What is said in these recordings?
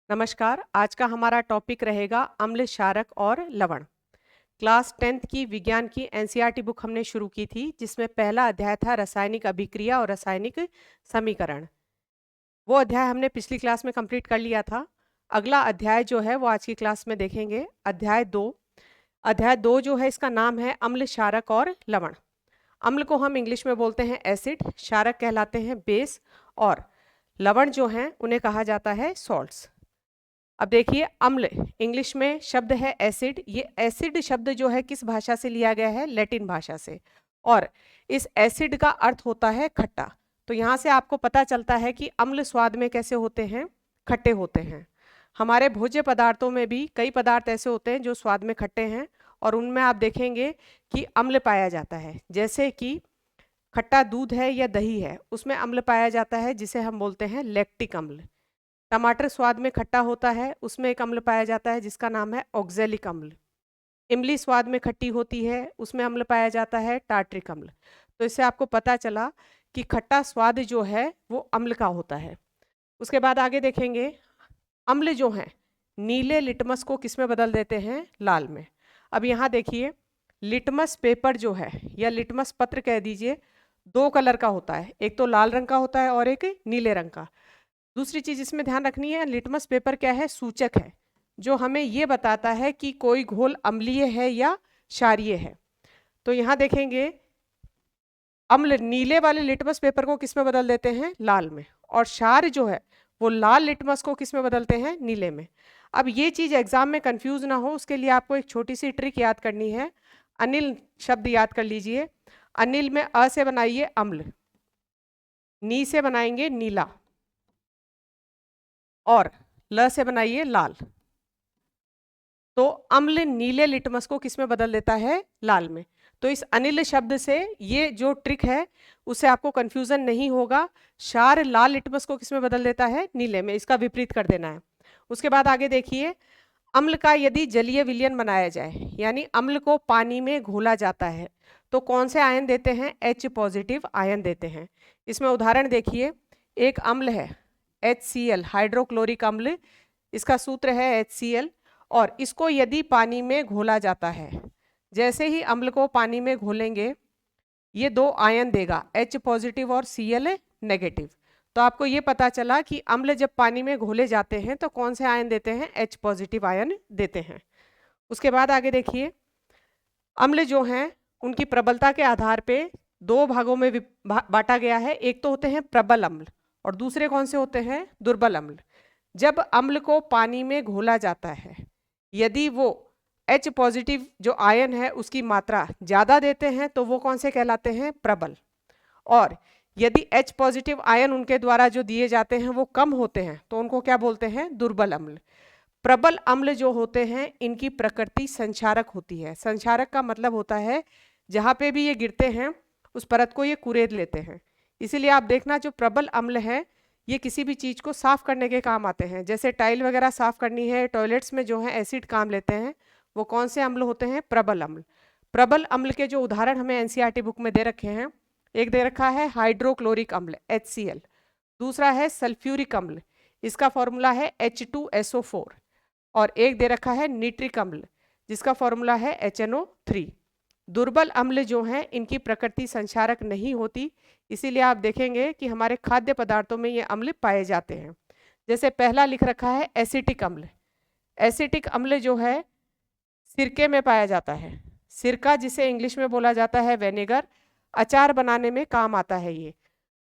नमस्कार। आज का हमारा टॉपिक रहेगा अम्ल, क्षारक और लवण। क्लास 10th की विज्ञान की एनसीईआरटी बुक हमने शुरू की थी, जिसमें पहला अध्याय था रासायनिक अभिक्रिया और रासायनिक समीकरण। वो अध्याय हमने पिछली क्लास में कंप्लीट कर लिया था। अगला अध्याय जो है वो आज की क्लास में देखेंगे, अध्याय 2 जो है इसका नाम है अम्ल, क्षारक और लवण। अम्ल को हम इंग्लिश में बोलते हैं एसिड, क्षारक कहलाते हैं बेस और लवण जो हैं उन्हें कहा जाता है सॉल्ट्स। अब देखिए, अम्ल इंग्लिश में शब्द है एसिड। ये एसिड शब्द जो है किस भाषा से लिया गया है? लैटिन भाषा से। और इस एसिड का अर्थ होता है खट्टा। तो यहाँ से आपको पता चलता है कि अम्ल स्वाद में कैसे होते हैं? खट्टे होते हैं। हमारे भोज्य पदार्थों में भी कई पदार्थ ऐसे होते हैं जो स्वाद में खट्टे हैं, और उनमें आप देखेंगे कि अम्ल पाया जाता है। जैसे कि खट्टा दूध है या दही है, उसमें अम्ल पाया जाता है जिसे हम बोलते हैं लैक्टिक अम्ल। टमाटर स्वाद में खट्टा होता है, उसमें एक अम्ल पाया जाता है जिसका नाम है ऑक्जेलिक अम्ल। इमली स्वाद में खट्टी होती है, उसमें अम्ल पाया जाता है टार्ट्रिक अम्ल। तो इससे आपको पता चला कि खट्टा स्वाद जो है वो अम्ल का होता है। उसके बाद आगे देखेंगे, अम्ल जो हैं नीले लिटमस को किस में बदल देते हैं? लाल में। अब यहाँ देखिए, लिटमस पेपर जो है या लिटमस पत्र कह दीजिए, दो कलर का होता है, एक तो लाल रंग का होता है और एक नीले रंग का। दूसरी चीज इसमें ध्यान रखनी है, लिटमस पेपर क्या है? सूचक है, जो हमें ये बताता है कि कोई घोल अम्लीय है या क्षारीय है। तो यहाँ देखेंगे, अम्ल नीले वाले लिटमस पेपर को किस में बदल देते हैं? लाल में। और क्षार जो है वो लाल लिटमस को किस में बदलते हैं? नीले में। अब ये चीज एग्जाम में कंफ्यूज ना हो, उसके लिए आपको एक छोटी सी ट्रिक याद करनी है। अनिल शब्द याद कर लीजिए। अनिल में अ से बनाइए अम्ल, नी से बनाएंगे नीला, और ल से बनाइए लाल। तो अम्ल नीले लिटमस को किस में बदल देता है? लाल में। तो इस अनिल शब्द से ये जो ट्रिक है उससे आपको कंफ्यूजन नहीं होगा। क्षार लाल लिटमस को किस में बदल देता है? नीले में। इसका विपरीत कर देना है। उसके बाद आगे देखिए, अम्ल का यदि जलीय विलयन बनाया जाए, यानी अम्ल को पानी में घोला जाता है, तो कौन से आयन देते हैं? H पॉजिटिव आयन देते हैं। इसमें उदाहरण देखिए, एक अम्ल है HCl, हाइड्रोक्लोरिक अम्ल। इसका सूत्र है HCl, और इसको यदि पानी में घोला जाता है, जैसे ही अम्ल को पानी में घोलेंगे ये दो आयन देगा, H पॉजिटिव और Cl नेगेटिव। तो आपको ये पता चला कि अम्ल जब पानी में घोले जाते हैं तो कौन से आयन देते हैं? H पॉजिटिव आयन देते हैं। उसके बाद आगे देखिए, अम्ल जो हैं उनकी प्रबलता के आधार पे दो भागों में बांटा गया है। एक तो होते हैं प्रबल अम्ल, और दूसरे कौन से होते हैं? दुर्बल अम्ल। जब अम्ल को पानी में घोला जाता है, यदि वो H पॉजिटिव जो आयन है उसकी मात्रा ज़्यादा देते हैं तो वो कौन से कहलाते हैं? प्रबल। और यदि H पॉजिटिव आयन उनके द्वारा जो दिए जाते हैं वो कम होते हैं तो उनको क्या बोलते हैं? दुर्बल अम्ल। प्रबल अम्ल जो होते हैं इनकी प्रकृति संक्षारक होती है। संक्षारक का मतलब होता है जहाँ पे भी ये गिरते हैं उस परत को ये कुरेद लेते हैं। इसीलिए आप देखना, जो प्रबल अम्ल है ये किसी भी चीज़ को साफ करने के काम आते हैं। जैसे टाइल वगैरह साफ करनी है, टॉयलेट्स में जो है एसिड काम लेते हैं, वो कौन से अम्ल होते हैं? प्रबल अम्ल। प्रबल अम्ल के जो उदाहरण हमें एनसीईआरटी बुक में दे रखे हैं, एक दे रखा है हाइड्रोक्लोरिक अम्ल HCl, दूसरा है सल्फ्यूरिक अम्ल, इसका फॉर्मूला है H2SO4, और एक दे रखा है नीट्रिक अम्ल जिसका फॉर्मूला है HNO3। दुर्बल अम्ल जो हैं इनकी प्रकृति संक्षारक नहीं होती, इसीलिए आप देखेंगे कि हमारे खाद्य पदार्थों में ये अम्ल पाए जाते हैं। जैसे पहला लिख रखा है एसिटिक अम्ल। एसिटिक अम्ल जो है सिरके में पाया जाता है। सिरका जिसे इंग्लिश में बोला जाता है वेनेगर, अचार बनाने में काम आता है ये।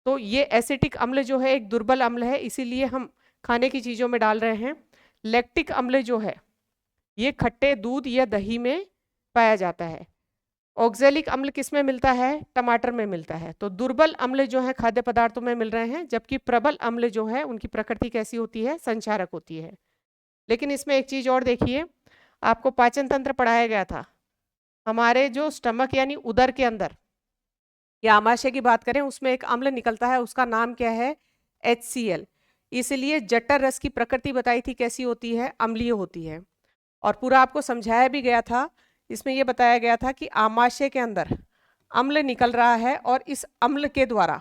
तो ये एसिटिक अम्ल जो है एक दुर्बल अम्ल है, इसीलिए हम खाने की चीज़ों में डाल रहे हैं। लैक्टिक अम्ल जो है ये खट्टे दूध या दही में पाया जाता है। ऑक्जेलिक अम्ल किस में मिलता है? टमाटर में मिलता है। तो दुर्बल अम्ल जो है खाद्य पदार्थों में मिल रहे हैं, जबकि प्रबल अम्ल जो है उनकी प्रकृति कैसी होती है? संक्षारक होती है। लेकिन इसमें एक चीज और देखिए, आपको पाचन तंत्र पढ़ाया गया था। हमारे जो स्टमक यानी उदर के अंदर या आमाशय की बात करें, उसमें एक अम्ल निकलता है, उसका नाम क्या है? HCl। इसलिए जठर रस की प्रकृति बताई थी कैसी होती है? अम्लीय होती है। और पूरा आपको समझाया भी गया था, इसमें यह बताया गया था कि आमाशय के अंदर अम्ल निकल रहा है, और इस अम्ल के द्वारा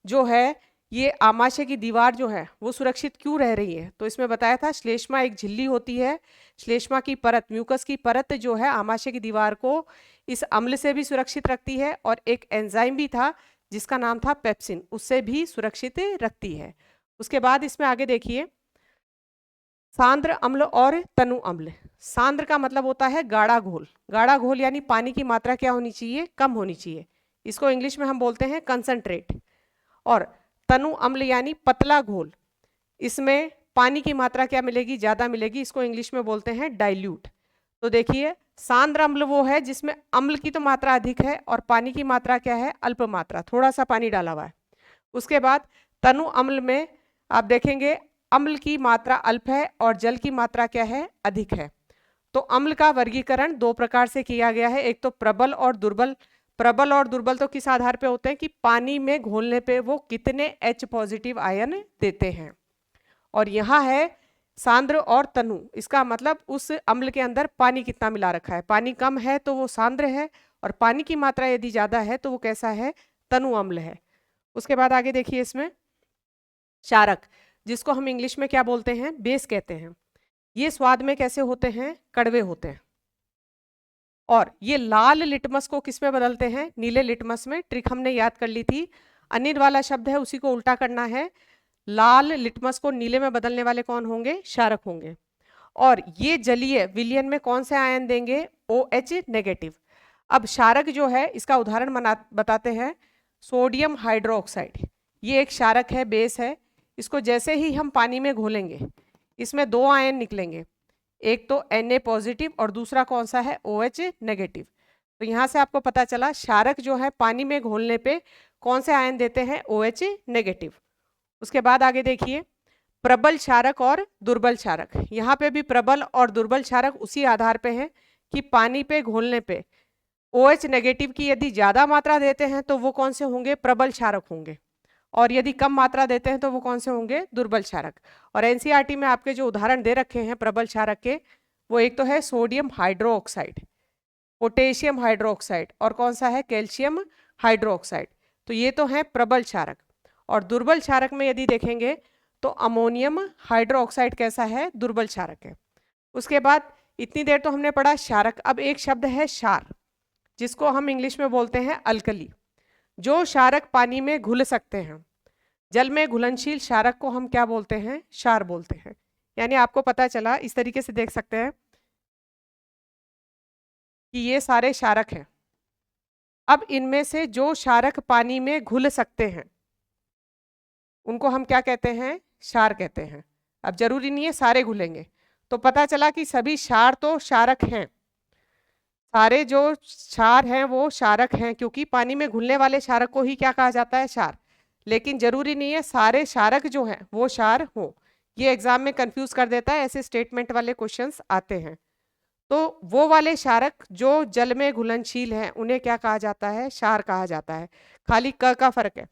जो है ये आमाशय की दीवार जो है वो सुरक्षित क्यों रह रही है? तो इसमें बताया था श्लेष्मा एक झिल्ली होती है, श्लेष्मा की परत, म्यूकस की परत जो है आमाशय की दीवार को इस अम्ल से भी सुरक्षित रखती है, और एक एंजाइम भी था जिसका नाम था पेप्सिन, उससे भी सुरक्षित रखती है। उसके बाद इसमें आगे देखिए, सांद्र अम्ल और तनु अम्ल। सांद्र का मतलब होता है गाढ़ा घोल, गाढ़ा घोल यानी पानी की मात्रा क्या होनी चाहिए? कम होनी चाहिए, इसको इंग्लिश में हम बोलते हैं कंसंट्रेट। और तनु अम्ल यानी पतला घोल, इसमें पानी की मात्रा क्या मिलेगी? ज़्यादा मिलेगी, इसको इंग्लिश में बोलते हैं डाइल्यूट। तो देखिए, सांद्र अम्ल वो है जिसमें अम्ल की तो मात्रा अधिक है और पानी की मात्रा क्या है? अल्प मात्रा, थोड़ा सा पानी डाला हुआ है। उसके बाद तनु अम्ल में आप देखेंगे अम्ल की मात्रा अल्प है और जल की मात्रा क्या है? अधिक है। तो अम्ल का वर्गीकरण दो प्रकार से किया गया है, एक तो प्रबल और दुर्बल। प्रबल और दुर्बल तो किस आधार पे होते हैं कि पानी में घोलने पे वो कितने H पॉजिटिव आयन देते हैं। और यहाँ है सांद्र और तनु, इसका मतलब उस अम्ल के अंदर पानी कितना मिला रखा है। पानी कम है तो वो सांद्र है, और पानी की मात्रा यदि ज्यादा है तो वो कैसा है? तनु अम्ल है। उसके बाद आगे देखिए, इसमें क्षारक, जिसको हम इंग्लिश में क्या बोलते हैं? बेस कहते हैं। ये स्वाद में कैसे होते हैं? कड़वे होते हैं। और ये लाल लिटमस को किस में बदलते हैं? नीले लिटमस में। ट्रिक हमने याद कर ली थी, अनिल वाला शब्द है उसी को उल्टा करना है। लाल लिटमस को नीले में बदलने वाले कौन होंगे? क्षारक होंगे। और ये जलीय विलयन में कौन से आयन देंगे? OH negative. अब क्षारक जो है इसका उदाहरण बताते हैं, सोडियम हाइड्रोक्साइड, ये एक क्षारक है, बेस है। इसको जैसे ही हम पानी में घोलेंगे इसमें दो आयन निकलेंगे, एक तो Na पॉजिटिव और दूसरा कौन सा है? OH negative. तो यहाँ से आपको पता चला क्षारक जो है पानी में घोलने पे कौन से आयन देते हैं? OH negative. उसके बाद आगे देखिए, प्रबल क्षारक और दुर्बल क्षारक। यहाँ पे भी प्रबल और दुर्बल क्षारक उसी आधार पे हैं कि पानी पे घोलने पे OH नेगेटिव की यदि ज़्यादा मात्रा देते हैं तो वो कौन से होंगे? प्रबल क्षारक होंगे, और यदि कम मात्रा देते हैं तो वो कौन से होंगे? दुर्बल क्षारक। और NCERT में आपके जो उदाहरण दे रखे हैं प्रबल क्षारक के, वो एक तो है सोडियम हाइड्रोक्साइड, पोटेशियम हाइड्रोक्साइड, और कौन सा है? Calcium hydroxide. तो ये तो है प्रबल क्षारक। और दुर्बल क्षारक में यदि देखेंगे तो अमोनियम हाइड्रोक्साइड कैसा है? दुर्बल क्षारक है। उसके बाद इतनी देर तो हमने पढ़ा क्षारक। अब एक शब्द है क्षार, जिसको हम इंग्लिश में बोलते हैं अल्कली। जो क्षारक पानी में घुल सकते हैं, जल में घुलनशील क्षारक को हम क्या बोलते हैं? क्षार बोलते हैं। यानी आपको पता चला, इस तरीके से देख सकते हैं कि ये सारे क्षारक हैं। अब इनमें से जो क्षारक पानी में घुल सकते हैं उनको हम क्या कहते हैं? क्षार कहते हैं। अब जरूरी नहीं है सारे घुलेंगे, तो पता चला कि सभी क्षार तो क्षारक हैं, सारे जो क्षार हैं वो क्षारक हैं, क्योंकि पानी में घुलने वाले क्षारक को ही क्या कहा जाता है? क्षार। लेकिन जरूरी नहीं है सारे क्षारक जो हैं वो क्षार हो, ये एग्जाम में कंफ्यूज कर देता है, ऐसे स्टेटमेंट वाले क्वेश्चंस आते हैं। तो वो वाले क्षारक जो जल में घुलनशील हैं उन्हें क्या कहा जाता है? क्षार कहा जाता है। खाली क का फर्क है,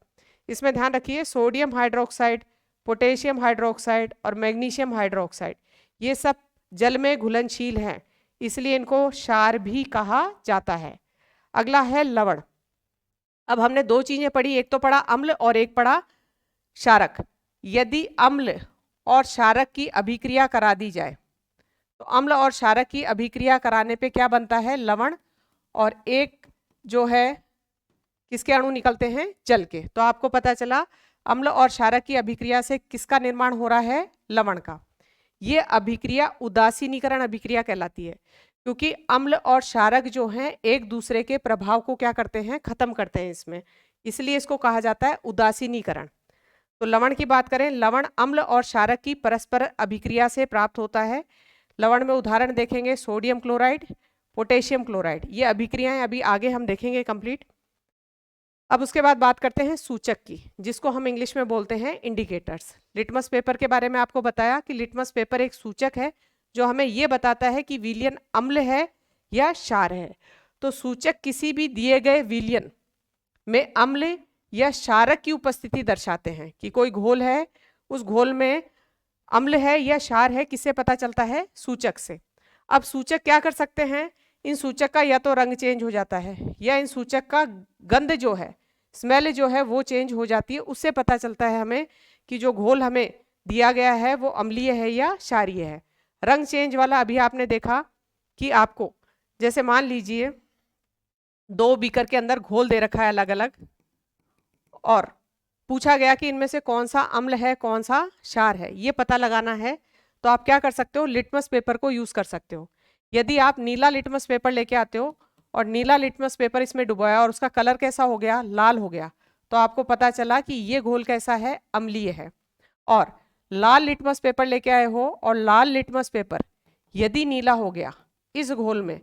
इसमें ध्यान रखिए। सोडियम हाइड्रोक्साइड, पोटेशियम हाइड्रोक्साइड और मैग्नीशियम हाइड्रोक्साइड, ये सब जल में घुलनशील हैं, इसलिए इनको क्षार भी कहा जाता है। अगला है लवण। अब हमने दो चीजें पढ़ी, एक तो पढ़ा अम्ल और एक पढ़ा क्षारक। यदि अम्ल और क्षारक की अभिक्रिया करा दी जाए तो अम्ल और क्षारक की अभिक्रिया कराने पे क्या बनता है? लवण। और एक जो है किसके अणु निकलते हैं? जल के। तो आपको पता चला अम्ल और क्षारक की अभिक्रिया से किसका निर्माण हो रहा है? लवण का। ये अभिक्रिया उदासीनीकरण अभिक्रिया कहलाती है, क्योंकि अम्ल और क्षारक जो हैं एक दूसरे के प्रभाव को क्या करते हैं? खत्म करते हैं इसमें, इसलिए इसको कहा जाता है उदासीनीकरण। तो लवण की बात करें, लवण अम्ल और क्षारक की परस्पर अभिक्रिया से प्राप्त होता है। लवण में उदाहरण देखेंगे सोडियम क्लोराइड, पोटेशियम क्लोराइड, ये अभिक्रियाएं अभी आगे हम देखेंगे कंप्लीट। अब उसके बाद बात करते हैं सूचक की, जिसको हम इंग्लिश में बोलते हैं इंडिकेटर्स। लिटमस पेपर के बारे में आपको बताया कि लिटमस पेपर एक सूचक है जो हमें ये बताता है कि विलयन अम्ल है या क्षार है। तो सूचक किसी भी दिए गए विलयन में अम्ल या क्षारक की उपस्थिति दर्शाते हैं, कि कोई घोल है, उस घोल में अम्ल है या क्षार है, किससे पता चलता है? सूचक से। अब सूचक क्या कर सकते हैं? इन सूचक का या तो रंग चेंज हो जाता है, या इन सूचक का गंध जो है स्मेल जो है वो चेंज हो जाती है, उससे पता चलता है हमें कि जो घोल हमें दिया गया है वो अम्लीय है या क्षारीय है। रंग चेंज वाला अभी आपने देखा कि आपको जैसे मान लीजिए 2 बीकर के अंदर घोल दे रखा है अलग अलग, और पूछा गया कि इनमें से कौन सा अम्ल है कौन सा क्षार है, ये पता लगाना है। तो आप क्या कर सकते हो, लिटमस पेपर को यूज कर सकते हो। यदि आप नीला लिटमस पेपर लेके आते हो और नीला लिटमस पेपर इसमें डुबोया और उसका कलर कैसा हो गया, लाल हो गया, तो आपको पता चला कि ये घोल कैसा है, अम्लीय है। और लाल लिटमस पेपर लेके आए हो और लाल लिटमस पेपर यदि नीला हो गया इस घोल में,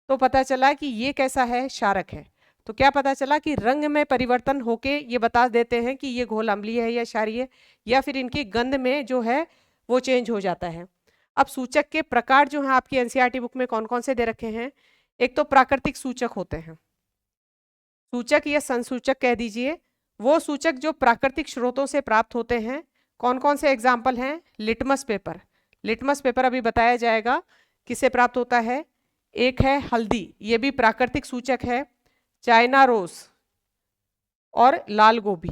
तो पता चला कि ये कैसा है, क्षारक है। तो क्या पता चला कि रंग में परिवर्तन होके ये बता देते हैं कि ये घोल अम्लीय है या क्षारीय, या फिर इनकी गंध में जो है वो चेंज हो जाता है। अब सूचक के प्रकार जो हैं आपकी एनसीईआरटी बुक में कौन कौन से दे रखे हैं। एक तो प्राकृतिक सूचक होते हैं, सूचक या संसूचक कह दीजिए, वो सूचक जो प्राकृतिक स्रोतों से प्राप्त होते हैं। कौन कौन से एग्जाम्पल हैं, लिटमस पेपर, लिटमस पेपर अभी बताया जाएगा किससे प्राप्त होता है। एक है हल्दी, ये भी प्राकृतिक सूचक है। चाइना रोज और लाल गोभी,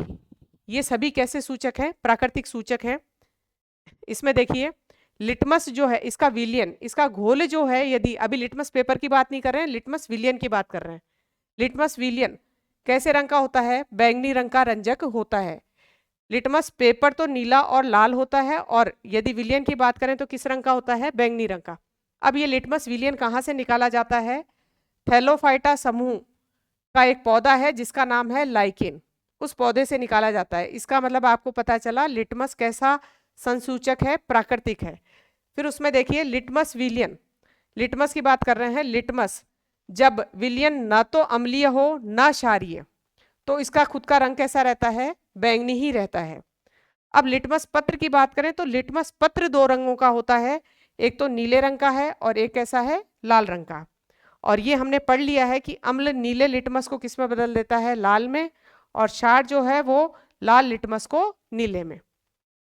ये सभी कैसे सूचक हैं, प्राकृतिक सूचक हैं। इसमें देखिए लिटमस जो है इसका विलियन, इसका घोल जो है, यदि अभी लिटमस पेपर की बात नहीं कर रहे हैं, लिटमस विलियन की बात कर रहे हैं। लिटमस विलियन कैसे रंग का होता है, बैंगनी रंग का रंजक होता है। लिटमस पेपर तो नीला और लाल होता है, और यदि विलियन की बात करें तो किस रंग का होता है, बैंगनी रंग का। अब ये लिटमस विलियन कहाँ से निकाला जाता है, थैलोफाइटा समूह का एक पौधा है जिसका नाम है लाइकेन, उस पौधे से निकाला जाता है। इसका मतलब आपको पता चला लिटमस कैसा संसूचक है, प्राकृतिक है। फिर उसमें देखिए लिटमस विलियन, लिटमस की बात कर रहे हैं। लिटमस जब विलियन ना तो अम्लीय हो ना क्षारीय, तो इसका खुद का रंग कैसा रहता है, बैंगनी ही रहता है। अब लिटमस पत्र की बात करें तो लिटमस पत्र 2 रंगों का होता है, एक तो नीले रंग का है और एक कैसा है, लाल रंग का। और ये हमने पढ़ लिया है कि अम्ल नीले लिटमस को किस में बदल देता है, लाल में, और क्षार जो है वो लाल लिटमस को नीले में।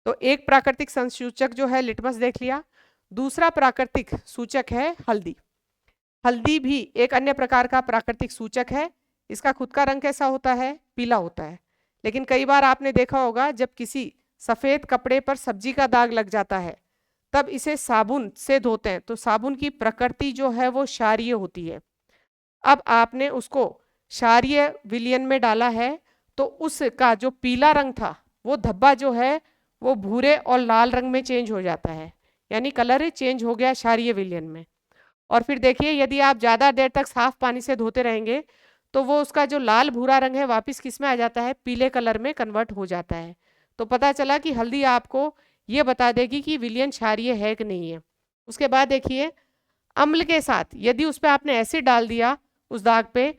तो एक प्राकृतिक संसूचक जो है लिटमस देख लिया। दूसरा प्राकृतिक सूचक है हल्दी। हल्दी भी एक अन्य प्रकार का प्राकृतिक सूचक है। इसका खुद का रंग कैसा होता है, पीला होता है। लेकिन कई बार आपने देखा होगा जब किसी सफेद कपड़े पर सब्जी का दाग लग जाता है तब इसे साबुन से धोते हैं, तो साबुन की प्रकृति जो है वो क्षारीय होती है। अब आपने उसको क्षारीय विलयन में डाला है तो उसका जो पीला रंग था वो धब्बा जो है वो भूरे और लाल रंग में चेंज हो जाता है, यानी कलर चेंज हो गया क्षारीय विलयन में। और फिर देखिए यदि आप ज़्यादा देर तक साफ पानी से धोते रहेंगे तो वो उसका जो लाल भूरा रंग है वापस किस में आ जाता है, पीले कलर में कन्वर्ट हो जाता है। तो पता चला कि हल्दी आपको ये बता देगी कि विलयन क्षारीय है कि नहीं है। उसके बाद देखिए अम्ल के साथ यदि उस पर आपने एसिड डाल दिया उस दाग पे,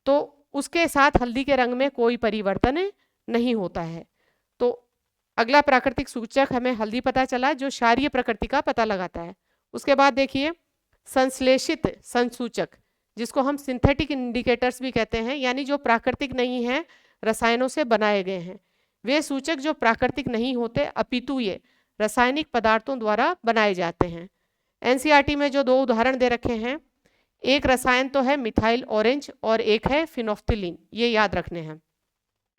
तो उसके साथ हल्दी के रंग में कोई परिवर्तन नहीं होता है। तो अगला प्राकृतिक सूचक हमें हल्दी पता चला जो क्षारीय प्रकृति का पता लगाता है। उसके बाद देखिए संश्लेषित संसूचक, जिसको हम सिंथेटिक इंडिकेटर्स भी कहते हैं, यानी जो प्राकृतिक नहीं है, रसायनों से बनाए गए हैं। वे सूचक जो प्राकृतिक नहीं होते अपितु ये रासायनिक पदार्थों द्वारा बनाए जाते हैं। एनसीईआरटी में जो 2 उदाहरण दे रखे हैं, एक रसायन तो है मिथाइल ऑरेंज और एक है फिनोफ्थिलीन, ये याद रखने हैं।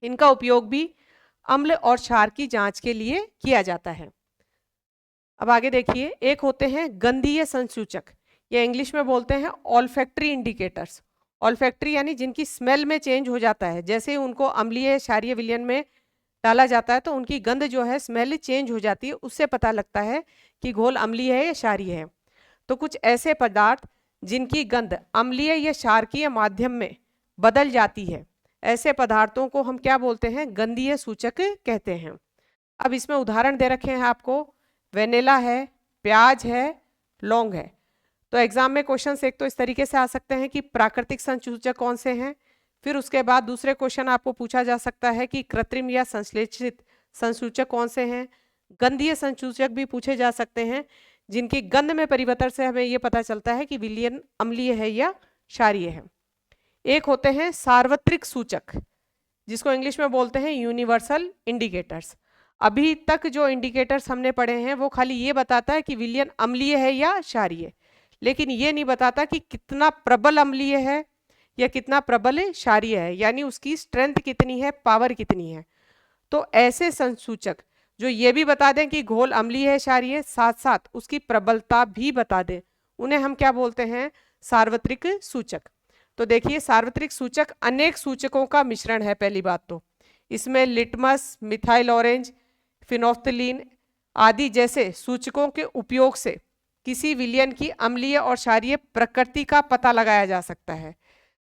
इनका उपयोग भी अम्ल और क्षार की जांच के लिए किया जाता है। अब आगे देखिए, एक होते हैं गंधीय संसूचक, या इंग्लिश में बोलते हैं ऑल्फैक्टरी इंडिकेटर्स। ऑल्फैक्टरी यानी जिनकी स्मेल में चेंज हो जाता है, जैसे ही उनको अम्लीय क्षारीय विलयन में डाला जाता है तो उनकी गंध जो है, स्मेल चेंज हो जाती है, उससे पता लगता है कि घोल अम्लीय है या क्षारीय है। तो कुछ ऐसे पदार्थ जिनकी गंध अम्लीय या क्षारकीय माध्यम में बदल जाती है, ऐसे पदार्थों को हम क्या बोलते हैं, गंधीय सूचक कहते हैं। अब इसमें उदाहरण दे रखे हैं आपको, वेनिला है, प्याज है, लौंग है। तो एग्जाम में क्वेश्चन एक तो इस तरीके से आ सकते हैं कि प्राकृतिक संसूचक कौन से हैं, फिर उसके बाद दूसरे क्वेश्चन आपको पूछा जा सकता है कि कृत्रिम या संश्लेषित संसूचक कौन से हैं। गंधीय संसूचक भी पूछे जा सकते हैं जिनकी गंध में परिवर्तन से हमें ये पता चलता है कि विलयन अम्लीय है या क्षारीय है। एक होते हैं सार्वत्रिक सूचक, जिसको इंग्लिश में बोलते हैं यूनिवर्सल इंडिकेटर्स। अभी तक जो इंडिकेटर्स हमने पढ़े हैं वो खाली ये बताता है कि विलयन अम्लीय है या क्षारीय, लेकिन ये नहीं बताता कि कितना प्रबल अम्लीय है या कितना प्रबल क्षारीय है, यानी उसकी स्ट्रेंथ कितनी है, पावर कितनी है। तो ऐसे संसूचक जो ये भी बता दें कि घोल अम्लीय है, क्षारीय, साथ साथ उसकी प्रबलता भी बता दें, उन्हें हम क्या बोलते हैं, सार्वत्रिक सूचक। तो देखिए सार्वत्रिक सूचक अनेक सूचकों का मिश्रण है। पहली बात तो इसमें लिटमस, मिथाइल ऑरेंज, फिनोफ्थलीन आदि जैसे सूचकों के उपयोग से किसी विलयन की अम्लीय और क्षारीय प्रकृति का पता लगाया जा सकता है।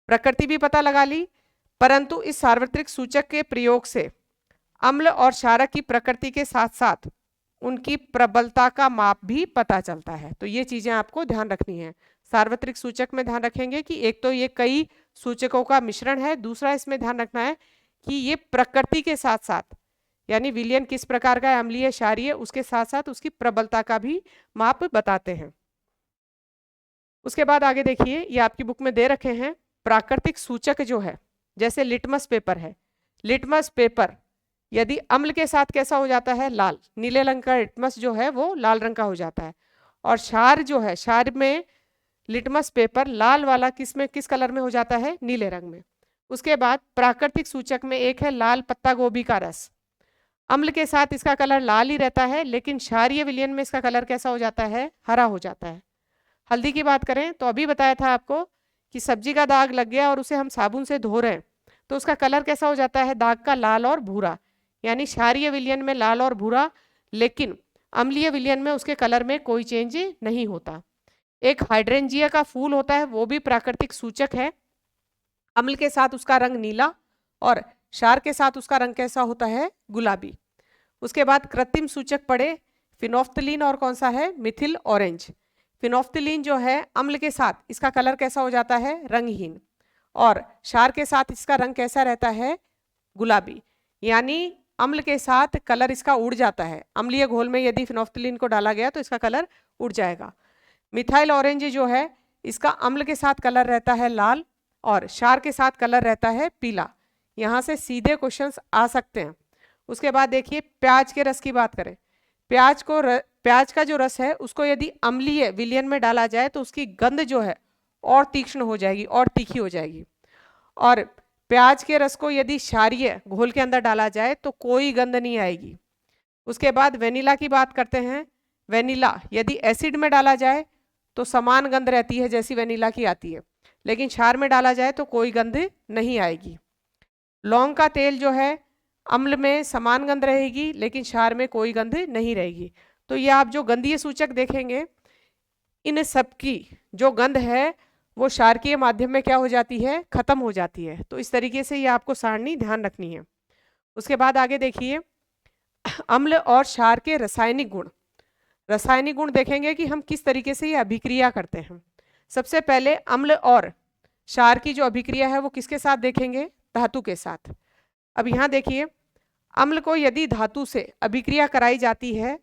प्रकृति भी पता लगा ली, परंतु इस सार्वत्रिक सूचक के प्रयोग से अम्ल और क्षारक की प्रकृति के साथ साथ उनकी प्रबलता का माप भी पता चलता है। तो ये चीजें आपको ध्यान रखनी है। सार्वत्रिक सूचक में ध्यान रखेंगे कि एक तो ये कई सूचकों का मिश्रण है, दूसरा इसमें ध्यान रखना है कि ये प्रकृति के साथ साथ यानी विलयन किस प्रकार का है, अम्लीय, क्षारीय, उसके साथ साथ उसकी प्रबलता का भी माप बताते हैं। उसके बाद आगे देखिए, ये आपकी बुक में दे रखे हैं प्राकृतिक सूचक जो है, जैसे लिटमस पेपर है। लिटमस पेपर यदि अम्ल के साथ कैसा हो जाता है, लाल, नीले रंग का लिटमस जो है वो लाल रंग का हो जाता है। और क्षार जो है, क्षार में लिटमस पेपर लाल वाला किस कलर में हो जाता है, नीले रंग में। उसके बाद प्राकृतिक सूचक में एक है लाल पत्ता गोभी का रस। अम्ल के साथ इसका कलर लाल ही रहता है, लेकिन क्षारीय विलयन में इसका कलर कैसा हो जाता है, हरा हो जाता है। हल्दी की बात करें तो अभी बताया था आपको कि सब्जी का दाग लग गया और उसे हम साबुन से धो रहे हैं तो उसका कलर कैसा हो जाता है, दाग का लाल और भूरा, यानी क्षारीय विलयन में लाल और भूरा, लेकिन अम्लीय विलयन में उसके कलर में कोई चेंज नहीं होता। एक हाइड्रेंजिया का फूल होता है, वो भी प्राकृतिक सूचक है। अम्ल के साथ उसका रंग नीला और क्षार के साथ उसका रंग कैसा होता है, गुलाबी। उसके बाद कृत्रिम सूचक पड़े फिनोफ्थलीन और कौन सा है, मिथिल ऑरेंज। फिनोफ्थलीन जो है अम्ल के साथ इसका कलर कैसा हो जाता है, रंगहीन, और क्षार के साथ इसका रंग कैसा रहता है, गुलाबी, यानी अम्ल के साथ कलर इसका उड़ जाता है। अम्लीय घोल में यदि फिनोफ्थलीन को डाला गया तो इसका कलर उड़ जाएगा। मिथाइल ऑरेंज जो है इसका अम्ल के साथ कलर रहता है लाल और क्षार के साथ कलर रहता है पीला। यहाँ से सीधे क्वेश्चंस आ सकते हैं। उसके बाद देखिए प्याज के रस की बात करें। प्याज का जो रस है उसको यदि अम्लीय विलयन में डाला जाए तो उसकी गंध जो है और तीक्ष्ण हो जाएगी और तीखी हो जाएगी। और प्याज के रस को यदि क्षारीय घोल के अंदर डाला जाए तो कोई गंध नहीं आएगी। उसके बाद वेनिला की बात करते हैं। वेनिला यदि एसिड में डाला जाए तो समान गंध रहती है जैसी वेनिला की आती है, लेकिन क्षार में डाला जाए तो कोई गंध नहीं आएगी। लौंग का तेल जो है अम्ल में समान गंध रहेगी, लेकिन क्षार में कोई गंध नहीं रहेगी। तो ये आप जो गंधीय सूचक देखेंगे, इन सबकी जो गंध है वो क्षारकीय माध्यम में क्या हो जाती है, खत्म हो जाती है। तो इस तरीके से ये आपको सारणी ध्यान रखनी है। उसके बाद आगे देखिए अम्ल और क्षार के रासायनिक गुण। रासायनिक गुण देखेंगे कि हम किस तरीके से ये अभिक्रिया करते हैं। सबसे पहले अम्ल और क्षार की जो अभिक्रिया है वो किसके साथ देखेंगे, धातु के साथ। अब यहाँ देखिए अम्ल को यदि धातु से अभिक्रिया कराई जाती है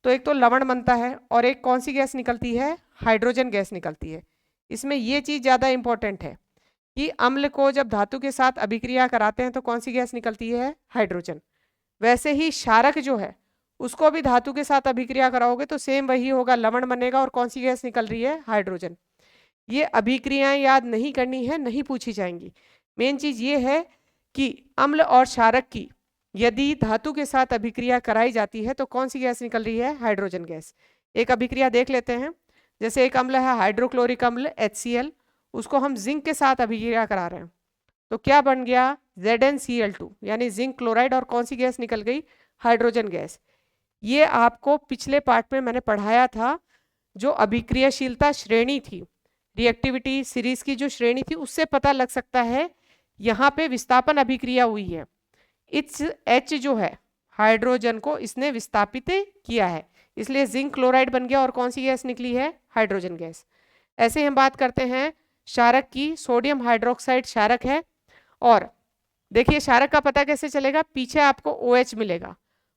तो एक तो लवण बनता है और एक कौन सी गैस निकलती है, हाइड्रोजन गैस निकलती है। इसमें ये चीज़ ज़्यादा इंपॉर्टेंट है कि अम्ल को जब धातु के साथ अभिक्रिया कराते हैं तो कौन सी गैस निकलती है, हाइड्रोजन। वैसे ही क्षारक जो है उसको भी धातु के साथ अभिक्रिया कराओगे तो सेम वही होगा, लवण बनेगा और कौन सी गैस निकल रही है, हाइड्रोजन। ये अभिक्रियाएं याद नहीं करनी है, नहीं पूछी जाएंगी। मेन चीज़ ये है कि अम्ल और क्षारक की यदि धातु के साथ अभिक्रिया कराई जाती है तो कौन सी गैस निकल रही है, हाइड्रोजन गैस। एक अभिक्रिया देख लेते हैं। जैसे एक अम्ल है हाइड्रोक्लोरिक अम्ल HCl, उसको हम जिंक के साथ अभिक्रिया करा रहे हैं तो क्या बन गया, ZnCl2, यानी जिंक क्लोराइड, और कौन सी गैस निकल गई, हाइड्रोजन गैस। ये आपको पिछले पार्ट में मैंने पढ़ाया था, जो अभिक्रियाशीलता श्रेणी थी, रिएक्टिविटी सीरीज की जो श्रेणी थी, उससे पता लग सकता है यहाँ पे विस्थापन अभिक्रिया हुई है। इस H जो है हाइड्रोजन को इसने विस्थापित किया है, इसलिए जिंक क्लोराइड बन गया और कौन सी गैस निकली है, हाइड्रोजन गैस। ऐसे हम बात करते हैं क्षारक की। सोडियम हाइड्रोक्साइड क्षारक है और देखिए क्षारक का पता कैसे चलेगा, पीछे आपको OH मिलेगा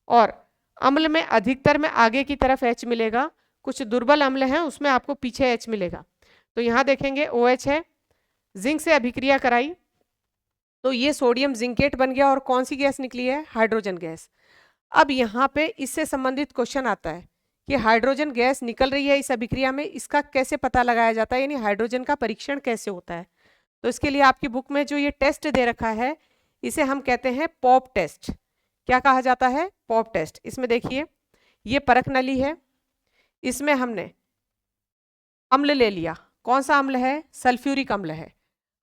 और अम्ल में अधिकतर में आगे की तरफ H मिलेगा, कुछ दुर्बल अम्ल हैं उसमें आपको पीछे H मिलेगा। तो यहाँ देखेंगे OH है, जिंक से अभिक्रिया कराई तो ये सोडियम जिंकेट बन गया और कौन सी गैस निकली है, हाइड्रोजन गैस। अब यहाँ पे इससे संबंधित क्वेश्चन आता है कि हाइड्रोजन गैस निकल रही है इस अभिक्रिया में, इसका कैसे पता लगाया जाता है, यानी हाइड्रोजन का परीक्षण कैसे होता है। तो इसके लिए आपकी बुक में जो ये टेस्ट दे रखा है इसे हम कहते हैं पॉप टेस्ट। क्या कहा जाता है? Pop test. इसमें देखिए ये परख नली है, इसमें हमने अम्ल ले लिया। कौन सा अम्ल है? सल्फ्यूरिक अम्ल है।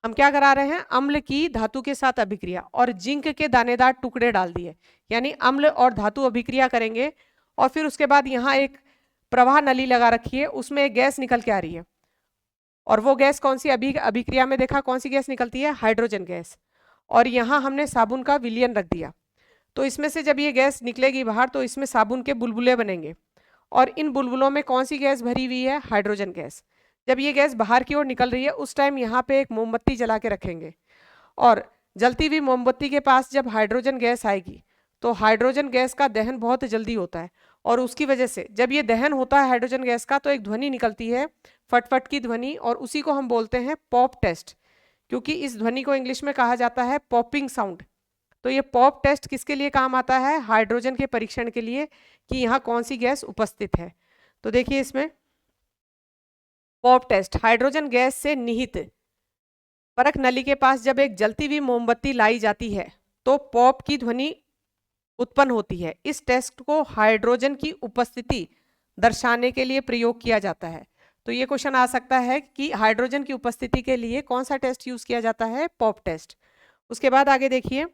हम क्या करा रहे हैं? अम्ल की धातु के साथ अभिक्रिया और जिंक के दानेदार टुकड़े डाल दिए, यानी अम्ल और धातु अभिक्रिया करेंगे और फिर उसके बाद यहाँ एक प्रवाह नली लगा रखी है, उसमें एक गैस निकल के आ रही है और वो गैस कौन सी? अभिक्रिया में देखा कौन सी गैस निकलती है? Hydrogen gas. और यहाँ हमने साबुन का विलयन रख दिया, तो इसमें से जब ये गैस निकलेगी बाहर तो इसमें साबुन के बुलबुले बनेंगे और इन बुलबुलों में कौन सी गैस भरी हुई है? Hydrogen gas. जब ये गैस बाहर की ओर निकल रही है उस टाइम यहाँ पे एक मोमबत्ती जला के रखेंगे और जलती हुई मोमबत्ती के पास जब हाइड्रोजन गैस आएगी तो हाइड्रोजन गैस का दहन बहुत जल्दी होता है और उसकी वजह से जब ये दहन होता है हाइड्रोजन गैस का तो एक ध्वनि निकलती है, फटफट की ध्वनि, और उसी को हम बोलते हैं पॉप टेस्ट, क्योंकि इस ध्वनि को इंग्लिश में कहा जाता है पॉपिंग साउंड। तो ये पॉप टेस्ट किसके लिए काम आता है? हाइड्रोजन के परीक्षण के लिए कि यहाँ कौन सी गैस उपस्थित है। तो देखिए इसमें पॉप टेस्ट, हाइड्रोजन गैस से निहित परख नली के पास जब एक जलती हुई मोमबत्ती लाई जाती है तो पॉप की ध्वनि उत्पन्न होती है। इस टेस्ट को हाइड्रोजन की उपस्थिति दर्शाने के लिए प्रयोग किया जाता है। तो ये क्वेश्चन आ सकता है कि हाइड्रोजन की उपस्थिति के लिए कौन सा टेस्ट यूज किया जाता है? Pop test. उसके बाद आगे देखिए,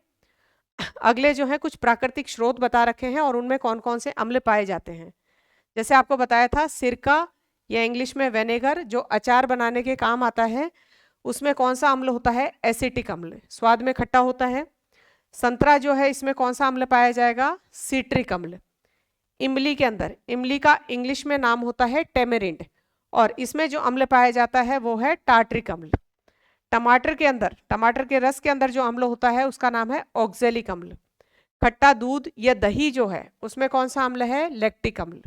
अगले जो है कुछ प्राकृतिक स्रोत बता रखे हैं और उनमें कौन कौन से अम्ल पाए जाते हैं। जैसे आपको बताया था सिरका या इंग्लिश में विनेगर जो अचार बनाने के काम आता है, उसमें कौन सा अम्ल होता है? एसिटिक अम्ल, स्वाद में खट्टा होता है। संतरा जो है इसमें कौन सा अम्ल पाया जाएगा? सिट्रिक अम्ल। इमली के अंदर, इमली का इंग्लिश में नाम होता है टेमेरिंड और इसमें जो अम्ल पाया जाता है वो है टार्ट्रिक अम्ल। टमाटर के अंदर, टमाटर के रस के अंदर जो अम्ल होता है उसका नाम है ऑक्जेलिक अम्ल। खट्टा दूध या दही जो है उसमें कौन सा अम्ल है? लैक्टिक अम्ल।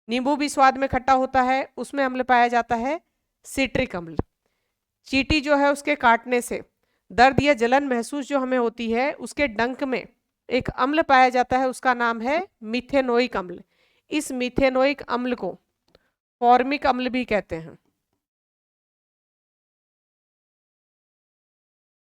नींबू भी स्वाद में खट्टा होता है, उसमें अम्ल पाया जाता है सिट्रिक अम्ल। चींटी जो है उसके काटने से दर्द या जलन महसूस जो हमें होती है उसके डंक में एक अम्ल पाया जाता है, उसका नाम है मिथेनोइक अम्ल। इस मिथेनोइक अम्ल को फॉर्मिक अम्ल भी कहते हैं।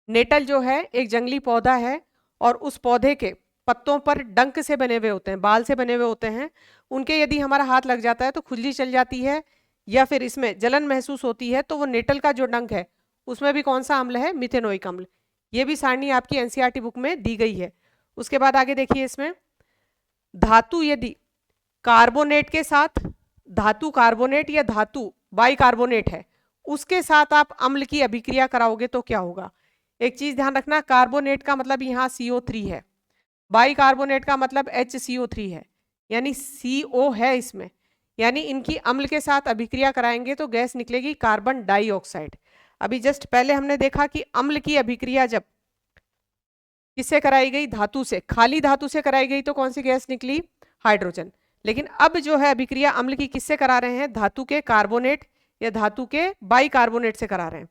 नेटल जो है एक जंगली पौधा है और उस पौधे के पत्तों पर डंक से बने हुए होते हैं, बाल से बने हुए होते हैं, उनके यदि हमारा हाथ लग जाता है तो खुजली चल जाती है या फिर इसमें जलन महसूस होती है, तो वो नेटल का जो डंक है उसमें भी कौन सा अम्ल है? मिथेनोइक अम्ल। ये भी सारणी आपकी एनसीईआरटी बुक में दी गई है। उसके बाद आगे देखिए, इसमें धातु यदि कार्बोनेट के साथ, धातु कार्बोनेट या धातु बाइकार्बोनेट है, उसके साथ आप अम्ल की अभिक्रिया कराओगे तो क्या होगा? एक चीज ध्यान रखना, कार्बोनेट का मतलब यहाँ CO3 है, बाइकार्बोनेट का मतलब HCO3 है, यानी CO है इसमें, यानी इनकी अम्ल के साथ अभिक्रिया कराएंगे तो गैस निकलेगी कार्बन डाइऑक्साइड। अभी जस्ट पहले हमने देखा कि अम्ल की अभिक्रिया जब किससे कराई गई? धातु से, खाली धातु से कराई गई तो कौन सी गैस निकली? हाइड्रोजन। लेकिन अब जो है अभिक्रिया अम्ल की किससे करा रहे हैं? धातु के कार्बोनेट या धातु के बाइकार्बोनेट से करा रहे हैं,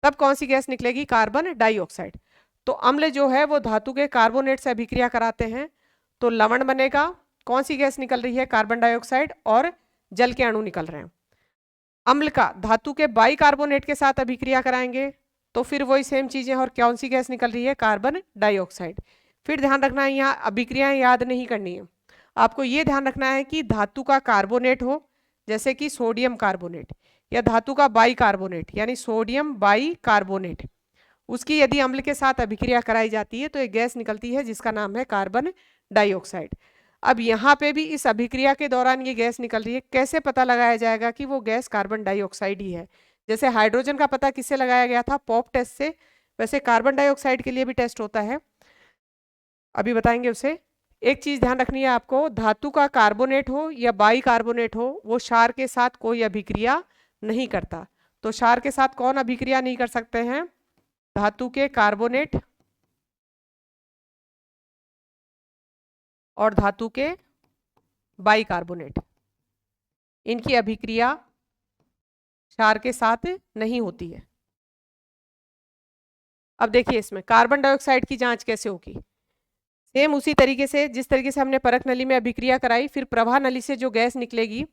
तब कौन सी गैस निकलेगी? Carbon dioxide. तो अम्ल जो है वो धातु के कार्बोनेट से अभिक्रिया कराते हैं तो लवण बनेगा, कौन सी गैस निकल रही है? कार्बन डाइऑक्साइड और जल के अणु निकल रहे हैं। अम्ल का धातु के बाइकार्बोनेट के साथ अभिक्रिया कराएंगे तो फिर वही सेम चीजें, और कौन सी गैस निकल रही है? Carbon dioxide. फिर ध्यान रखना है, यहाँ अभिक्रियाएं याद नहीं करनी है, आपको ये ध्यान रखना है कि धातु का कार्बोनेट हो, जैसे कि सोडियम कार्बोनेट, या धातु का बाइकार्बोनेट यानी सोडियम बाइकार्बोनेट, उसकी यदि अम्ल के साथ अभिक्रिया कराई जाती है तो एक गैस निकलती है जिसका नाम है कार्बन डाइऑक्साइड। अब यहाँ पे भी इस अभिक्रिया के दौरान ये गैस निकल रही है, कैसे पता लगाया जाएगा कि वो गैस कार्बन डाइऑक्साइड ही है? जैसे हाइड्रोजन का पता किससे लगाया गया था? पॉप टेस्ट से, वैसे कार्बन डाइऑक्साइड के लिए भी टेस्ट होता है, अभी बताएंगे उसे। एक चीज ध्यान रखनी है आपको, धातु का कार्बोनेट हो या बाइकार्बोनेट हो वो क्षार के साथ कोई अभिक्रिया नहीं करता। तो क्षार के साथ कौन अभिक्रिया नहीं कर सकते हैं? धातु के कार्बोनेट और धातु के बाइकार्बोनेट, इनकी अभिक्रिया क्षार के साथ नहीं होती है। अब देखिए इसमें कार्बन डाइऑक्साइड की जांच कैसे होगी? सेम उसी तरीके से जिस तरीके से हमने परख नली में अभिक्रिया कराई, फिर प्रवाह नली से जो गैस निकलेगी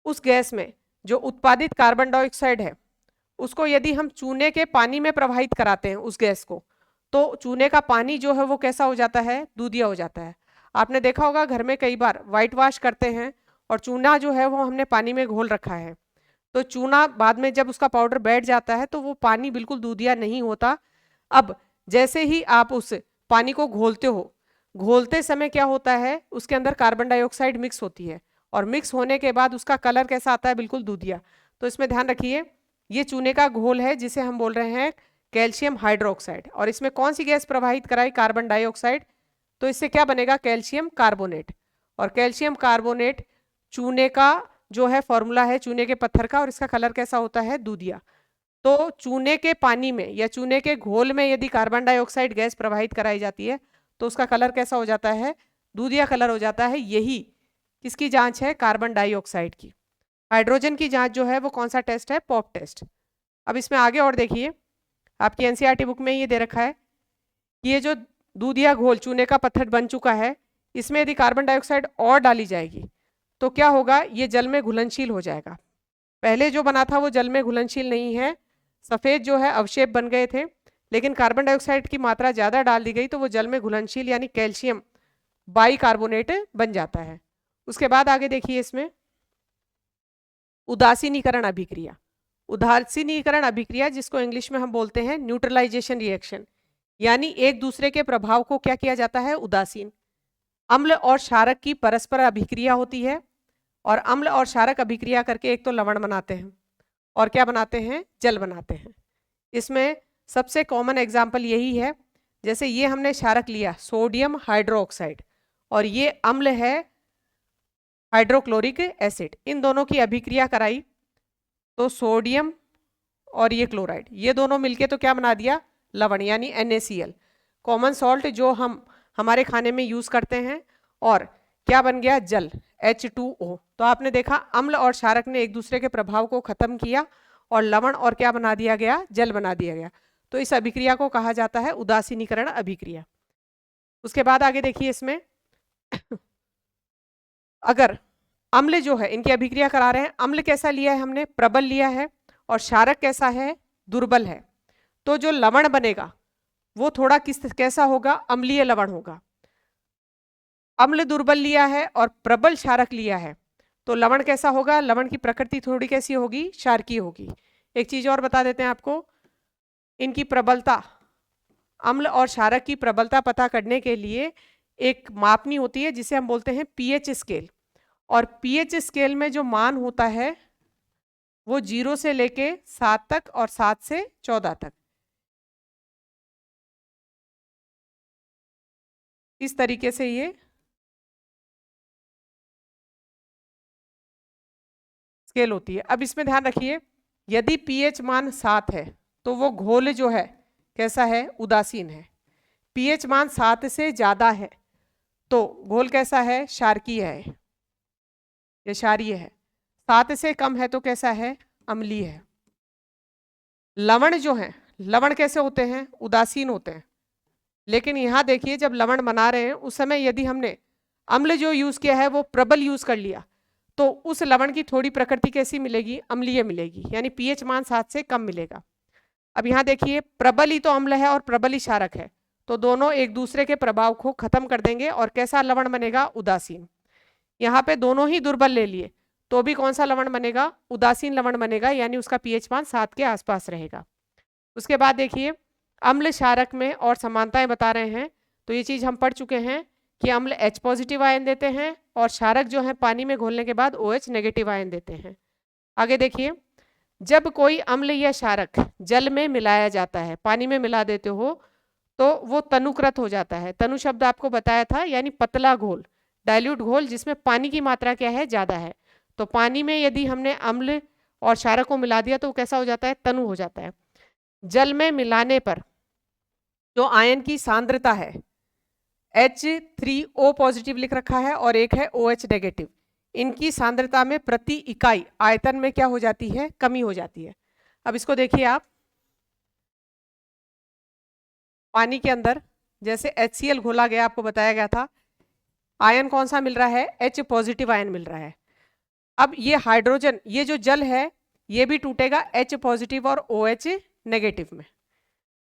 उस गैस में जो उत्पादित कार्बन डाइऑक्साइड है उसको यदि हम चूने के पानी में प्रवाहित कराते हैं उस गैस को, तो चूने का पानी जो है वो कैसा हो जाता है, दूधिया हो जाता है। आपने देखा होगा घर में कई बार व्हाइट वॉश करते हैं और चूना जो है वो हमने पानी में घोल रखा है, तो चूना बाद में जब उसका पाउडर बैठ जाता है तो वो पानी बिल्कुल दूधिया नहीं होता। अब जैसे ही आप उस पानी को घोलते हो, घोलते समय क्या होता है, उसके अंदर कार्बन डाइऑक्साइड मिक्स होती है और मिक्स होने के बाद उसका कलर कैसा आता है, बिल्कुल दूधिया। तो इसमें ध्यान रखिए, ये चूने का घोल है जिसे हम बोल रहे हैं कैल्शियम हाइड्रोक्साइड, और इसमें कौन सी गैस प्रवाहित कराई, कार्बन डाइऑक्साइड। तो इससे क्या बनेगा, कैल्शियम कार्बोनेट। और कैल्शियम कार्बोनेट चूने का जो है फॉर्मूला है चूने के पत्थर का, और इसका कलर कैसा होता है, दूधिया। तो चूने के पानी में या चूने के घोल में यदि कार्बन डाइऑक्साइड गैस प्रवाहित कराई जाती है तो उसका कलर कैसा हो जाता है, दूधिया कलर हो जाता है। यही किसकी जांच है, कार्बन डाइऑक्साइड की। हाइड्रोजन की जांच जो है वो कौन सा टेस्ट है, पॉप टेस्ट। अब इसमें आगे और देखिए, आपकी एनसीईआरटी बुक में ये दे रखा है कि ये जो दूधिया घोल चूने का पत्थर बन चुका है, इसमें यदि कार्बन डाइऑक्साइड और डाली जाएगी तो क्या होगा, ये जल में घुलनशील हो जाएगा। पहले जो बना था वो जल में घुलनशील नहीं है, सफ़ेद जो है अवशेप बन गए थे, लेकिन कार्बन डाइऑक्साइड की मात्रा ज़्यादा डाल दी गई तो वो जल में घुलनशील यानी कैल्शियम बाइकार्बोनेट बन जाता है। उसके बाद आगे देखिए, इसमें उदासीनीकरण अभिक्रिया। उदासीनीकरण अभिक्रिया जिसको इंग्लिश में हम बोलते हैं न्यूट्रलाइजेशन रिएक्शन, यानी एक दूसरे के प्रभाव को क्या किया जाता है, उदासीन। अम्ल और क्षारक की परस्पर अभिक्रिया होती है, और अम्ल और क्षारक अभिक्रिया करके एक तो लवण बनाते हैं और क्या बनाते हैं, जल बनाते हैं। इसमें सबसे कॉमन एग्जाम्पल यही है, जैसे ये हमने क्षारक लिया सोडियम हाइड्रोक्साइड, और ये अम्ल है हाइड्रोक्लोरिक एसिड। इन दोनों की अभिक्रिया कराई तो सोडियम और ये क्लोराइड, ये दोनों मिलके तो क्या बना दिया, लवण यानी NaCl, कॉमन सॉल्ट जो हम हमारे खाने में यूज करते हैं। और क्या बन गया, जल H2O। तो आपने देखा अम्ल और क्षारक ने एक दूसरे के प्रभाव को खत्म किया और लवण और क्या बना दिया गया, जल बना दिया गया। तो इस अभिक्रिया को कहा जाता है उदासीनीकरण अभिक्रिया। उसके बाद आगे देखिए, इसमें अगर अम्ल जो है इनकी अभिक्रिया करा रहे हैं, अम्ल कैसा लिया है हमने, प्रबल लिया है, और क्षारक कैसा है, दुर्बल है, तो जो लवण बनेगा वो थोड़ा कैसा होगा, अम्लीय लवण होगा। अम्ल दुर्बल लिया है और प्रबल क्षारक लिया है तो लवण कैसा होगा, लवण की प्रकृति थोड़ी कैसी होगी, क्षारकीय होगी। एक चीज और बता देते हैं आपको, इनकी प्रबलता, अम्ल और क्षारक की प्रबलता पता करने के लिए एक मापनी होती है जिसे हम बोलते हैं पीएच स्केल, और पीएच स्केल में जो मान होता है वो 0 से लेके 7 तक और 7 से 14 तक, इस तरीके से ये स्केल होती है। अब इसमें ध्यान रखिए, यदि पीएच मान 7 है तो वो घोल जो है कैसा है, उदासीन है। पीएच मान 7 से ज्यादा है तो घोल कैसा है, क्षारकीय है या क्षारीय है। 7 से कम है तो कैसा है, अम्लीय है। लवण जो है, लवण कैसे होते हैं, उदासीन होते हैं। लेकिन यहाँ देखिए, जब लवण बना रहे हैं उस समय यदि हमने अम्ल जो यूज किया है वो प्रबल यूज कर लिया तो उस लवण की थोड़ी प्रकृति कैसी मिलेगी, अम्लीय मिलेगी, यानी पीएच मान 7 से कम मिलेगा। अब यहाँ देखिए, प्रबल ही तो अम्ल है और प्रबल ही क्षारक है, तो दोनों एक दूसरे के प्रभाव को खत्म कर देंगे और कैसा लवण बनेगा, उदासीन। यहाँ पे दोनों ही दुर्बल ले लिए तो भी कौन सा लवण बनेगा, उदासीन लवण बनेगा, यानी उसका पीएच मान 7 के आसपास रहेगा। उसके बाद देखिए, अम्ल क्षारक में और समानताएं बता रहे हैं, तो ये चीज हम पढ़ चुके हैं कि अम्ल H पॉजिटिव आयन देते हैं और क्षारक जो है पानी में घोलने के बाद OH नेगेटिव आयन देते हैं। आगे देखिए, जब कोई अम्ल या क्षारक जल में मिलाया जाता है, पानी में मिला देते हो तो वो तनुकृत हो जाता है। तनु शब्द आपको बताया था, यानी पतला घोल, डाइल्यूट घोल जिसमें पानी की मात्रा क्या है, ज्यादा है। तो पानी में यदि हमने अम्ल और क्षारक को मिला दिया तो वो कैसा हो जाता है, तनु हो जाता है। जल में मिलाने पर जो आयन की सांद्रता है, H3O पॉजिटिव लिख रखा है और एक है OH नेगेटिव, इनकी सांद्रता में प्रति इकाई आयतन में क्या हो जाती है, कमी हो जाती है। अब इसको देखिए आप, पानी के अंदर जैसे HCl घोला गया, आपको बताया गया था, आयन कौन सा मिल रहा है, H पॉजिटिव आयन मिल रहा है। अब ये हाइड्रोजन, ये जो जल है ये भी टूटेगा H पॉजिटिव और OH नेगेटिव में।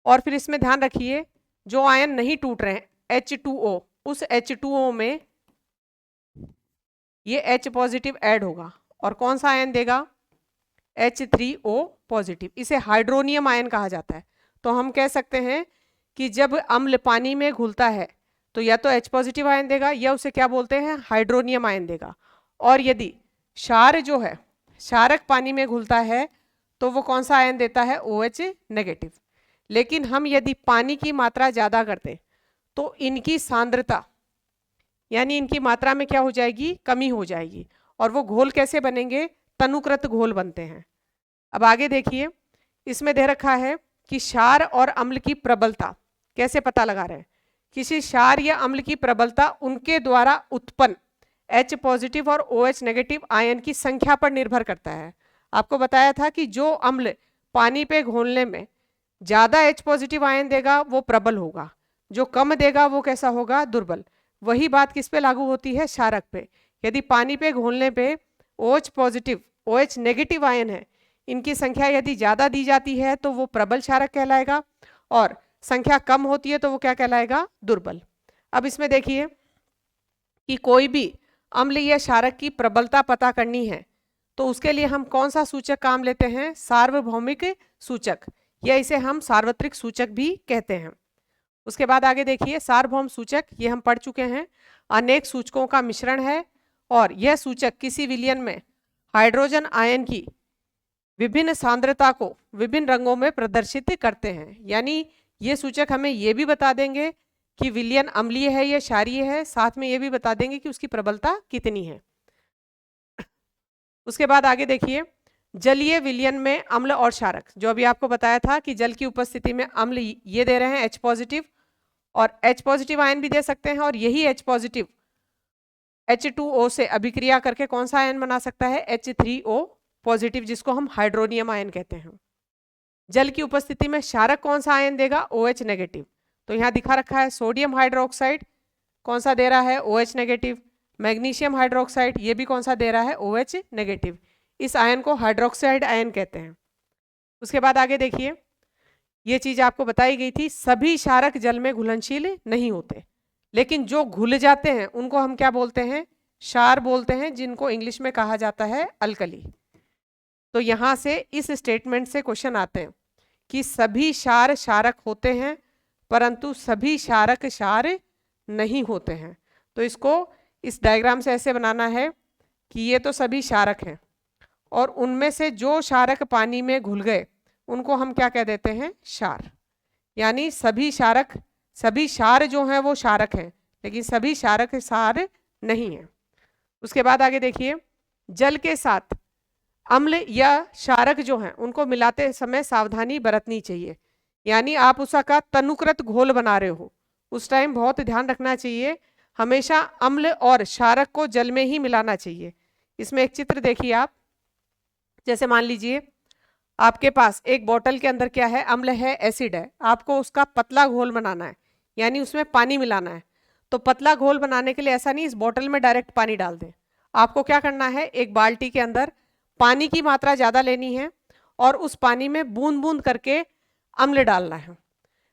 और फिर इसमें ध्यान रखिए जो आयन नहीं टूट रहे हैं H2O, उस H2O में ये H पॉजिटिव ऐड होगा और कौन सा आयन देगा? H3O positive. इसे हाइड्रोनियम आयन कहा जाता है। तो हम कह सकते हैं कि जब अम्ल पानी में घुलता है तो या तो H पॉजिटिव आयन देगा या उसे क्या बोलते हैं? हाइड्रोनियम आयन देगा। और यदि क्षार जो है, क्षारक पानी में घुलता है तो वो कौन सा आयन देता है? OH negative. लेकिन हम यदि पानी की मात्रा ज़्यादा कर दें तो इनकी सांद्रता यानी इनकी मात्रा में क्या हो जाएगी? कमी हो जाएगी। और वो घोल कैसे बनेंगे? तनुकृत घोल बनते हैं। अब आगे देखिए, इसमें दे रखा है कि क्षार और अम्ल की प्रबलता कैसे पता लगा रहे हैं? किसी क्षार या अम्ल की प्रबलता उनके द्वारा उत्पन्न H पॉजिटिव और OH नेगेटिव आयन की संख्या पर निर्भर करता है। आपको बताया था कि जो अम्ल पानी पे घोलने में ज़्यादा H पॉजिटिव आयन देगा वो प्रबल होगा, जो कम देगा वो कैसा होगा? दुर्बल। वही बात किस पे लागू होती है? क्षारक पे। यदि पानी पे घोलने पे OH positive OH negative ion है, इनकी संख्या यदि ज़्यादा दी जाती है तो वो प्रबल क्षारक कहलाएगा, और संख्या कम होती है तो वो क्या कहलाएगा? दुर्बल। अब इसमें देखिए कि कोई भी अम्ल या क्षारक की प्रबलता पता करनी है तो उसके लिए हम कौन सा सूचक काम लेते हैं? सार्वभौमिक सूचक, या इसे हम सार्वत्रिक सूचक भी कहते हैं। उसके बाद आगे देखिए, सार्वभौम सूचक ये हम पढ़ चुके हैं, अनेक सूचकों का मिश्रण है और यह सूचक किसी विलयन में हाइड्रोजन आयन की विभिन्न सांद्रता को विभिन्न रंगों में प्रदर्शित करते हैं। यानी ये सूचक हमें ये भी बता देंगे कि विलयन अम्लीय है या क्षारीय है, साथ में ये भी बता देंगे कि उसकी प्रबलता कितनी है। उसके बाद आगे देखिए, जलीय विलयन में अम्ल और क्षारक, जो अभी आपको बताया था कि जल की उपस्थिति में अम्ल ये दे रहे हैं H पॉजिटिव, और H पॉजिटिव आयन भी दे सकते हैं, और यही H पॉजिटिव H2O से अभिक्रिया करके कौन सा आयन बना सकता है? H3O पॉजिटिव, जिसको हम हाइड्रोनियम आयन कहते हैं। जल की उपस्थिति में क्षारक कौन सा आयन देगा? OH negative. तो यहाँ दिखा रखा है सोडियम हाइड्रोक्साइड कौन सा दे रहा है? OH negative. मैग्नीशियम हाइड्रोक्साइड ये भी कौन सा दे रहा है? OH negative. इस आयन को हाइड्रोक्साइड आयन कहते हैं। उसके बाद आगे देखिए, ये चीज आपको बताई गई थी, सभी क्षारक जल में घुलनशील नहीं होते, लेकिन जो घुल जाते हैं उनको हम क्या बोलते हैं? क्षार बोलते हैं, जिनको इंग्लिश में कहा जाता है अल्कली। तो यहाँ से इस स्टेटमेंट से क्वेश्चन आते हैं कि सभी क्षार क्षारक होते हैं परंतु सभी क्षारक क्षार नहीं होते हैं। तो इसको इस डायग्राम से ऐसे बनाना है कि ये तो सभी क्षारक हैं और उनमें से जो क्षारक पानी में घुल गए उनको हम क्या कह देते हैं? क्षार। यानी सभी क्षारक, सभी क्षार जो हैं वो क्षारक हैं, लेकिन सभी क्षारक क्षार नहीं है। उसके बाद आगे देखिए, जल के साथ अम्ल या क्षारक जो हैं उनको मिलाते समय सावधानी बरतनी चाहिए। यानी आप उसका तनुकृत घोल बना रहे हो उस टाइम बहुत ध्यान रखना चाहिए, हमेशा अम्ल और क्षारक को जल में ही मिलाना चाहिए। इसमें एक चित्र देखिए आप, जैसे मान लीजिए आपके पास एक बोतल के अंदर क्या है? अम्ल है, एसिड है, आपको उसका पतला घोल बनाना है, यानी उसमें पानी मिलाना है। तो पतला घोल बनाने के लिए ऐसा नहीं इस बोतल में डायरेक्ट पानी डाल दें, आपको क्या करना है? एक बाल्टी के अंदर पानी की मात्रा ज़्यादा लेनी है और उस पानी में बूंद बूंद करके अम्ल डालना है।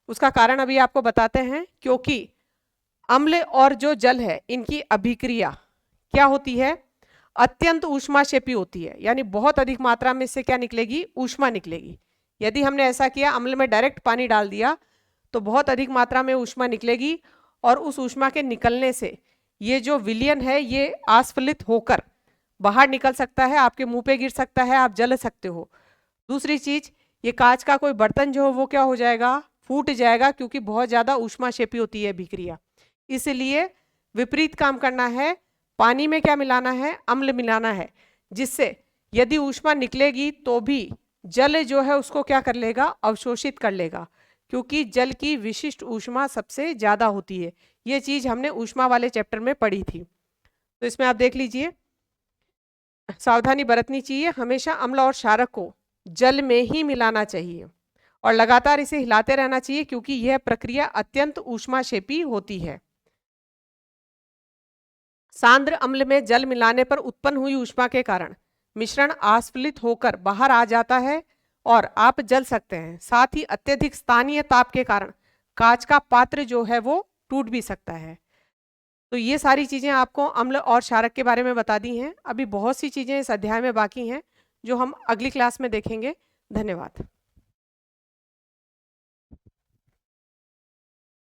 उसका कारण अभी आपको बताते हैं, क्योंकि अम्ल और जो जल है इनकी अभिक्रिया क्या होती है? अत्यंत ऊष्माक्षेपी होती है, यानी बहुत अधिक मात्रा में इससे क्या निकलेगी? ऊष्मा निकलेगी। यदि हमने ऐसा किया, अम्ल में डायरेक्ट पानी डाल दिया तो बहुत अधिक मात्रा में ऊष्मा निकलेगी और उस ऊष्मा के निकलने से ये जो विलयन है ये आस्फलित होकर बाहर निकल सकता है, आपके मुंह पे गिर सकता है, आप जल सकते हो। दूसरी चीज, ये कांच का कोई बर्तन जो हो वो क्या हो जाएगा? फूट जाएगा, क्योंकि बहुत ज्यादा ऊष्माक्षेपी होती है अभिक्रिया। इसलिए विपरीत काम करना है, पानी में क्या मिलाना है? अम्ल मिलाना है, जिससे यदि ऊष्मा निकलेगी तो भी जल जो है उसको क्या कर लेगा? अवशोषित कर लेगा, क्योंकि जल की विशिष्ट ऊष्मा सबसे ज्यादा होती है। ये चीज हमने ऊष्मा वाले चैप्टर में पढ़ी थी। तो इसमें आप देख लीजिए, सावधानी बरतनी चाहिए, हमेशा अम्ल और क्षारक को जल में ही मिलाना चाहिए और लगातार इसे हिलाते रहना चाहिए, क्योंकि यह प्रक्रिया अत्यंत ऊष्माक्षेपी होती है। सांद्र अम्ल में जल मिलाने पर उत्पन्न हुई ऊष्मा के कारण मिश्रण आस्फलित होकर बाहर आ जाता है और आप जल सकते हैं। साथ ही अत्यधिक स्थानीय ताप के कारण कांच का पात्र जो है वो टूट भी सकता है। तो ये सारी चीजें आपको अम्ल और क्षारक के बारे में बता दी हैं। अभी बहुत सी चीजें इस अध्याय में बाकी हैं जो हम अगली क्लास में देखेंगे। धन्यवाद।